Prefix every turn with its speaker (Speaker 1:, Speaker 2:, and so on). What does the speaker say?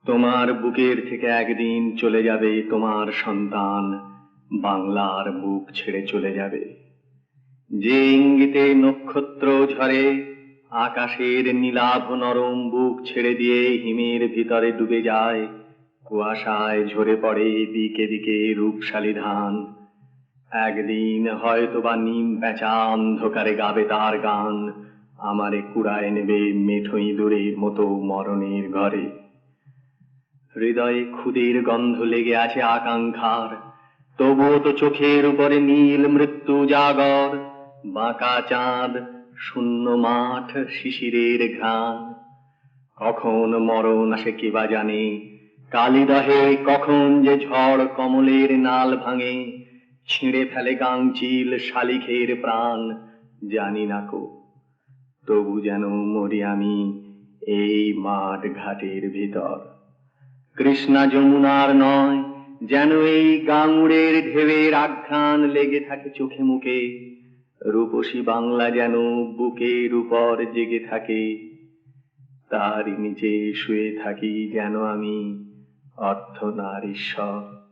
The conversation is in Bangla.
Speaker 1: তোমার বুকের থেকে একদিন চলে যাবে তোমার সন্তান, বাংলার বুক ছেড়ে চলে যাবে। যে ইঙ্গিতে নক্ষত্র ঝরে, আকাশের নীলাভ নরম বুক ছেড়ে দিয়ে হিমের ভিতরে ডুবে যায়, কুয়াশায় ঝরে পড়ে দিকে দিকে রূপশালী ধান। একদিন হয়তোবা নিম প্যাঁচা অন্ধকারে গাবে তার গান, আমারে কুড়ায় নেবে মেঠো ইঁদুরের মতো মরণের ঘরে। হৃদয়ে ক্ষুদের গন্ধ লেগে আছে আকাঙ্ক্ষার, তবুও তো চোখের উপরে নীল মৃত্যু জাগর। বাঁকা চাঁদ, শূন্য মাঠ, শিশিরের ঘ্রাণ। কখন মরণ আসে কে বা জানে, কালিদহে কখন যে ঝড় কমলের নাল ভাঙে, ছিঁড়ে ফেলে গাংচিল শালিখের প্রাণ, জানি না কো। তবু যেন মরি আমি এই মাঠ ঘাটের ভিতর। কৃষ্ণা যমুনার নয়, যেন এই গাঙুড়ের ঢেউয়ের আঘ্রাণ লেগে থাকে চোখে মুখে। রূপসী বাংলা যেন বুকের উপর জেগে থাকে, তারই নিচে শুয়ে থাকি যেন আমি অর্ধনারীশ্বর।